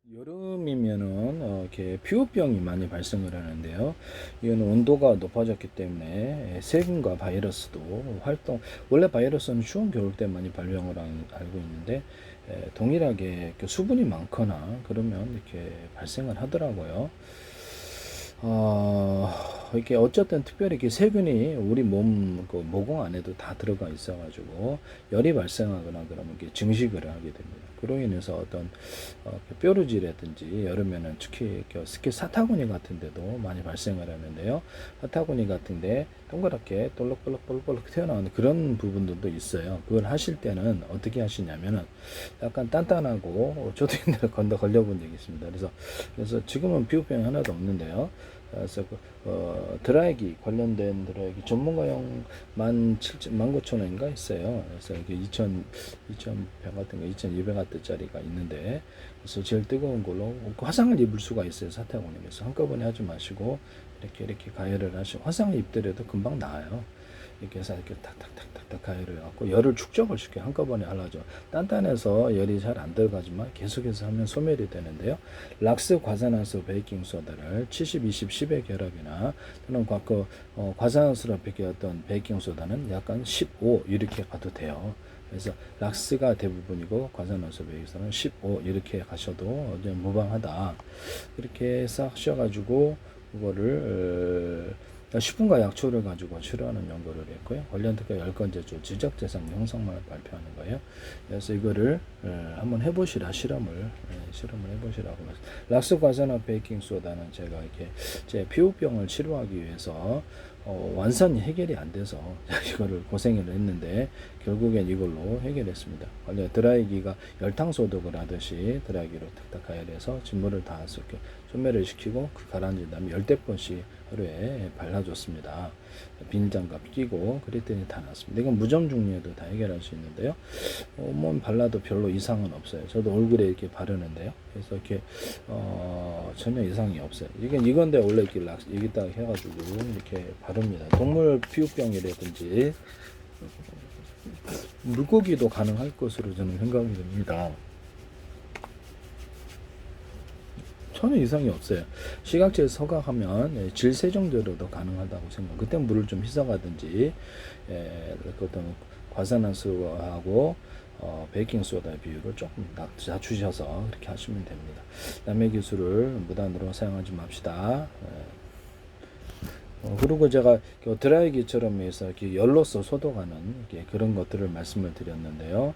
여름이면은 이렇게 피부병이 많이 발생을 하는데요. 이거는 온도가 높아졌기 때문에 세균과 바이러스도 원래 바이러스는 추운 겨울 때 많이 발병을 알고 있는데 동일하게 이렇게 수분이 많거나 그러면 이렇게 발생을 하더라고요. 이렇게 어쨌든 특별히 이렇게 세균이 우리 몸 그 모공 안에도 다 들어가 있어가지고 열이 발생하거나 그러면 이렇게 증식을 하게 됩니다. 그로 인해서 어떤 뾰루지라든지 여름에는 특히 사타구니 같은 데도 많이 발생을 하는데요. 사타구니 같은데 동그랗게 볼록볼록 튀어나오는 그런 부분들도 있어요. 그걸 하실 때는 어떻게 하시냐면은 약간 단단하고 저도 옛날에 걸려본 적이 있습니다. 그래서 지금은 피부병이 하나도 없는데요. 그래서 드라이기 관련된 드라이기 전문가용 19,000원인가 있어요. 그래서 이게 2,100 같은 거 2,200W짜리가 있는데 그래서 제일 뜨거운 걸로 화상을 입을 수가 있어요. 사타구니에서 한꺼번에 하지 마시고 이렇게 가열을 하시고 화상을 입더라도 금방 나아요. 이렇게 해서 이렇게 탁탁탁탁탁 가열을 해갖고 열을 축적을 시켜 한꺼번에 하려죠. 단단해서 열이 잘 안 들어가지만 계속해서 하면 소멸이 되는데요. 락스 과산화수 베이킹 소다를 70, 20, 10의 결합이나 또는 과산화수로 어떤 베이킹 소다는 약간 15 이렇게 가도 돼요. 그래서 락스가 대부분이고 과산화수 베이킹소다는 15 이렇게 가셔도 무방하다. 이렇게 싹 하셔가지고 그거를 10분간 약초를 가지고 치료하는 연구를 했고요. 관련 특허 10건 제조 지적재산 형성만을 발표하는 거예요. 그래서 이거를 한번 해보시라 실험을 해보시라고 말씀. 락스과산화 베이킹소다는 제가 이렇게 제 피부병을 치료하기 위해서 완전히 해결이 안 돼서 이거를 고생을 했는데 결국엔 이걸로 해결했습니다. 원래 드라이기가 열탕 소독을 하듯이 드라이기로 탁탁 가열해서 진물을 다 섞여 소멸을 시키고 그 가라앉은 다음에 열대 번씩 하루에 발라줬습니다. 비닐장갑 끼고 그랬더니 다 났습니다. 이건 무좀 중류에도 다 해결할 수 있는데요. 몸 발라도 별로 이상은 없어요. 저도 얼굴에 이렇게 바르는데요. 그래서 이렇게 전혀 이상이 없어요. 이건데 원래 이렇게 여기다 해가지고 이렇게 바릅니다. 동물 피부병이라든지 물고기도 가능할 것으로 저는 생각이 됩니다. 전혀 이상이 없어요. 시각제에 서각하면 질 세정제로도 가능하다고 생각. 그때 물을 좀 희석하든지 어떤 과산화수하고 베이킹 소다 비율을 조금 낮추셔서 그렇게 하시면 됩니다. 남의 기술을 무단으로 사용하지 맙시다. 그리고 제가 드라이기처럼 해서 이렇게 열로서 소독하는 그런 것들을 말씀을 드렸는데요.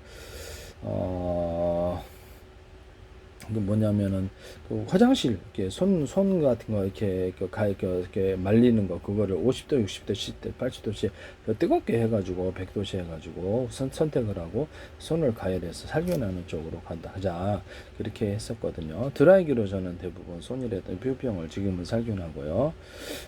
그 뭐냐면은 그 화장실 이렇게 손 같은 거 이렇게 말리는 거 그거를 50도, 60도, 10도, 80도씨 뜨겁게 해가지고 100도씨 해가지고 선택을 하고 손을 가열해서 살균하는 쪽으로 하자 그렇게 했었거든요. 드라이기로 저는 대부분 손이라든 피부병을 지금은 살균하고요.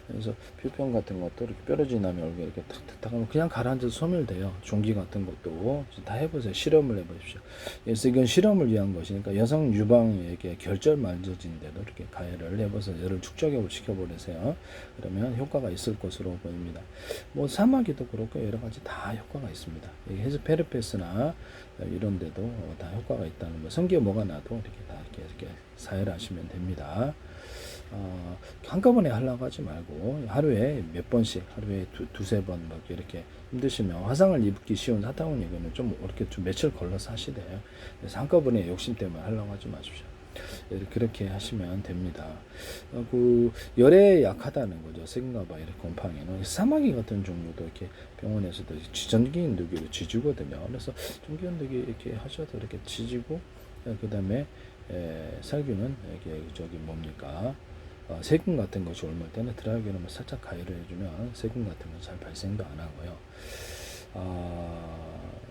그래서 피부병 같은 것도 이렇게 뾰루지 나면 얼굴에 이렇게 탁탁탁 하면 그냥 가라앉아서 소멸돼요. 종기 같은 것도 다 해보세요. 실험을 해보십시오. 그래서 이건 실험을 위한 것이니까 여성 유방에게 결절 만져진데도 이렇게 가열을 해봐서 열을 축적을 시켜버리세요. 그러면 효과가 있을 것으로 보입니다. 뭐 사마귀도 그렇고 여러 가지 다 효과가 있습니다. 헤즈페르페스나 이런 데도 다 효과가 있다는 거. 성기에 뭐가 나도 이렇게 다 이렇게 사열하시면 됩니다. 한꺼번에 하려고 하지 말고 하루에 몇 번씩 하루에 두세 번 이렇게 힘드시면 화상을 입기 쉬운 사타구니는 좀 이렇게 좀 며칠 걸러서 하시래요. 그래서 한꺼번에 욕심 때문에 하려고 하지 마십시오. 그렇게 하시면 됩니다. 그 열에 약하다는 거죠. 세균과 이렇게 곰팡이는 사마귀 같은 종류도 이렇게 병원에서도 전기인두기로 지지거든요. 그래서 전기인두기 이렇게 하셔도 이렇게 지지고 그 다음에 살균은 이게 저기 뭡니까? 세균 같은 것이 옮을 때는 드라이기로 살짝 가열을 해주면 세균 같은 건 잘 발생도 안 하고요.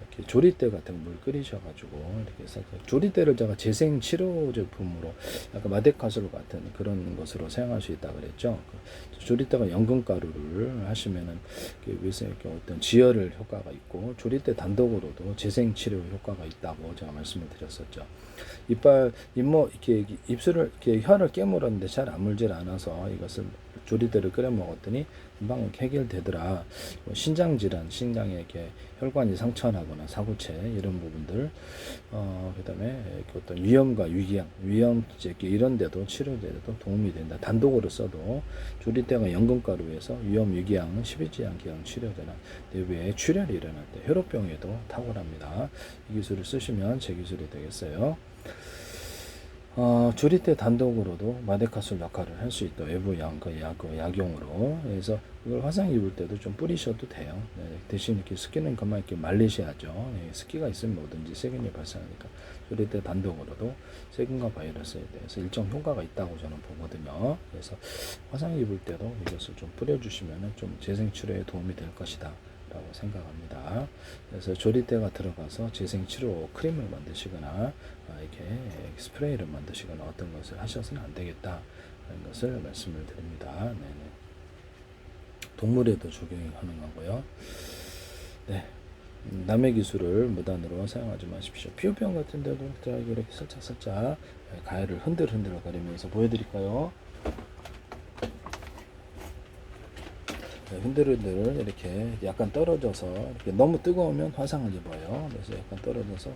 이렇게 조리대 같은 물 끓이셔가지고 이렇게 살짝 조리대를 제가 재생 치료 제품으로 약간 마데카솔 같은 그런 것으로 사용할 수 있다 그랬죠. 조리대가 연근가루를 하시면은 위에서 이렇게 어떤 지혈을 효과가 있고 조리대 단독으로도 재생 치료 효과가 있다고 제가 말씀을 드렸었죠. 이렇게 입술을 이렇게 혀를 깨물었는데 잘 아물질 않아서 이것을 조리대를 끓여 먹었더니 금방 해결되더라. 신장 질환, 신장에 이렇게 혈관이 상처나거나 사고체 이런 부분들, 그다음에 어떤 위염과 위궤양, 위염제 이런 데도 치료제도 도움이 된다. 단독으로 써도 조리대가 연근가루에서 위염, 위궤양, 십이지향 기형 치료제나 내부에 출혈이 일어날 때 혈우병에도 탁월합니다. 이 기술을 쓰시면 제 기술이 되겠어요. 조리대 단독으로도 마데카솔 역할을 할 수 있다. 외부 약용으로. 그래서 이걸 화상 입을 때도 좀 뿌리셔도 돼요. 네, 대신 이렇게 습기는 그만 이렇게 말리셔야죠. 네, 습기가 있으면 뭐든지 세균이 발생하니까. 조리대 단독으로도 세균과 바이러스에 대해서 일정 효과가 있다고 저는 보거든요. 그래서 화상 입을 때도 이것을 좀 뿌려주시면 좀 재생치료에 도움이 될 것이다 라고 생각합니다. 그래서 조리대가 들어가서 재생치료 크림을 만드시거나 이렇게 스프레이를 만드시거나 어떤 것을 하셔서는 안 되겠다 라는 것을 말씀을 드립니다. 네네. 동물에도 적용이 가능하고요. 네. 남의 기술을 무단으로 사용하지 마십시오. 피부병 같은 데도 이렇게 살짝 가해를 흔들흔들 거리면서 보여드릴까요? 흔들흔들 이렇게 약간 떨어져서 이렇게 너무 뜨거우면 화상을 입어요. 그래서 약간 떨어져서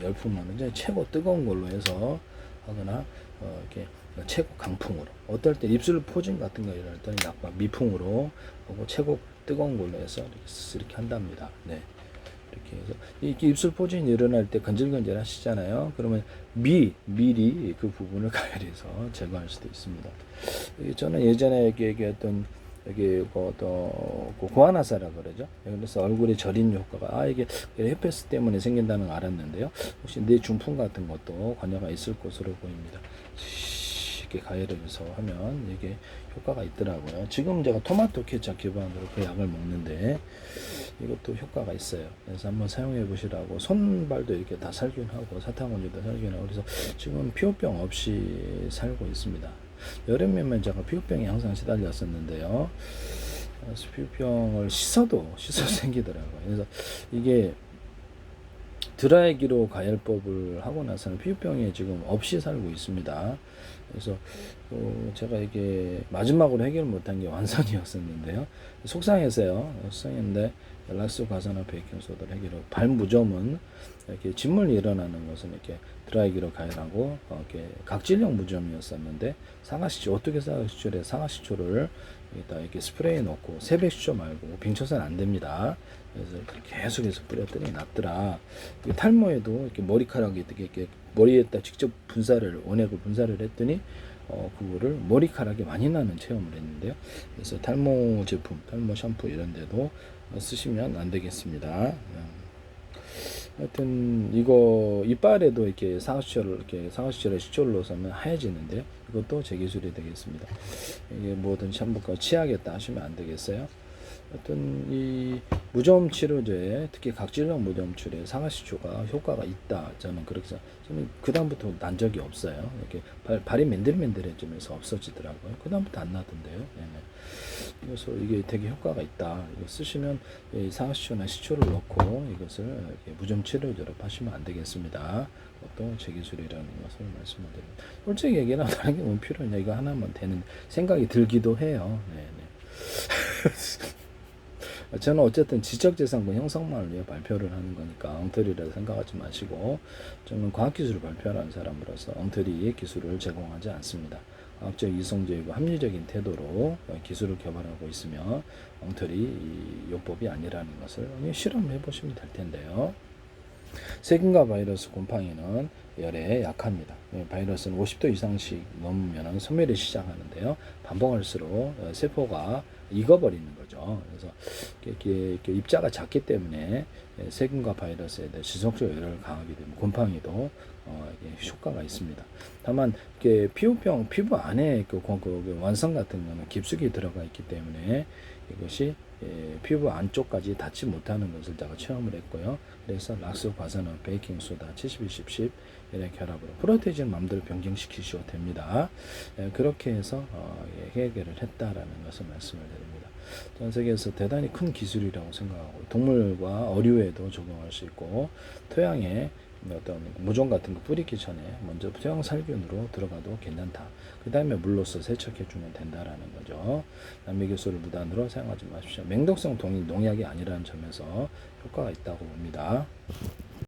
열풍만 이제 최고 뜨거운 걸로 해서 하거나 이렇게 최고 강풍으로, 어떨 때 입술 포진 같은 거 이럴 때는 약간 미풍으로 하고 최고 뜨거운 걸로 해서 이렇게 한답니다. 네. 이렇게 해서 이렇게 입술 포진이 일어날 때 건질건질 하시잖아요. 그러면 미리 그 부분을 가열해서 제거할 수도 있습니다. 저는 예전에 얘기했던 여기 고아나사라 그러죠. 그래서 얼굴에 절인 효과가 이게 햇볕 때문에 생긴다는 걸 알았는데요. 혹시 뇌중풍 같은 것도 관여가 있을 것으로 보입니다. 이렇게 가열해서 하면 이게 효과가 있더라고요. 지금 제가 토마토 케첩 기반으로 그 약을 먹는데 이것도 효과가 있어요. 그래서 한번 사용해 보시라고. 손발도 이렇게 다 살균하고 사탕원유도 살균하고 그래서 지금 피부병 없이 살고 있습니다. 여름에만 제가 피부병이 항상 시달렸었는데요. 그래서 피부병을 씻어도 생기더라고요. 그래서 이게 드라이기로 가열법을 하고 나서는 피부병이 지금 없이 살고 있습니다. 그래서 제가 이게 마지막으로 해결 못한 게 완선이었었는데요. 속상했어요. 속상했는데 락스 과산화 베이킹소다를 해결하고, 발무좀은 이렇게 진물이 일어나는 것은 이렇게 드라이기로 가열하고 이렇게 각질형 무좀이었었는데 상하시초, 어떻게 상하시초에 상하시초를 여기다 이렇게 스프레이 넣고 세배시초 말고 빙쳐서는 안 됩니다. 그래서 계속해서 뿌렸더니 낫더라. 탈모에도 이렇게 머리카락이 이렇게 머리에다 직접 원액을 분사를 했더니 그거를 머리카락이 많이 나는 체험을 했는데요. 그래서 탈모 제품, 탈모 샴푸 이런 데도 쓰시면 안 되겠습니다. 하여튼 이거 이빨에도 이렇게 상하수초를 시초를 넣어서면 하얘지는데요. 이것도 제 기술이 되겠습니다. 이게 뭐든 샴푸가 치약에다 하시면 안 되겠어요. 하여튼 이 무좀 치료제에 특히 각질형 무좀 치료에 상하시초가 효과가 있다. 저는 그렇게 저는 그 다음부터 난 적이 없어요. 이렇게 발이 맨들맨들해지면서 없어지더라고요. 그 다음부터 안 나던데요. 네네. 그래서 이게 되게 효과가 있다. 이거 쓰시면 상하시초나 시초를 넣고 이것을 무좀 치료제로 하시면 안 되겠습니다. 그것도 제 기술이라는 것을 말씀을 드립니다. 솔직히 얘기는 다른 게 뭐 필요하냐, 이거 하나만 되는 생각이 들기도 해요. 네네. 저는 어쨌든 지적재산권 형성만을 위해 발표를 하는 거니까 엉터리라고 생각하지 마시고, 저는 과학기술을 발표하는 사람으로서 엉터리의 기술을 제공하지 않습니다. 과학적 이성적이고 합리적인 태도로 기술을 개발하고 있으며 엉터리 요법이 아니라는 것을 실험해 보시면 될 텐데요. 세균과 바이러스 곰팡이는 열에 약합니다. 바이러스는 50도 이상씩 넘으면 소멸이 시작하는데요. 반복할수록 세포가 익어버리는 거죠. 그래서 이렇게 입자가 작기 때문에 세균과 바이러스에 대해 지속적 열을 강하게 되면 곰팡이도 효과가 있습니다. 다만 이렇게 피부 안에 그 완성 같은 경우는 깊숙이 들어가 있기 때문에 이것이 피부 안쪽까지 닿지 못하는 것을 제가 체험을 했고요. 그래서 락스 과산화 베이킹소다 70-20-10 이렇게 결합으로 프로테이지는 마음대로 변경시키셔도 됩니다. 그렇게 해서 해결을 했다라는 것을 말씀을 드립니다. 전 세계에서 대단히 큰 기술이라고 생각하고, 동물과 어류에도 적용할 수 있고 토양에 어떤 무좀 같은 거 뿌리기 전에 먼저 수용살균으로 들어가도 괜찮다. 그 다음에 물로써 세척해주면 된다라는 거죠. 남미교수를 무단으로 사용하지 마십시오. 맹독성 동이 농약이 아니라는 점에서 효과가 있다고 봅니다.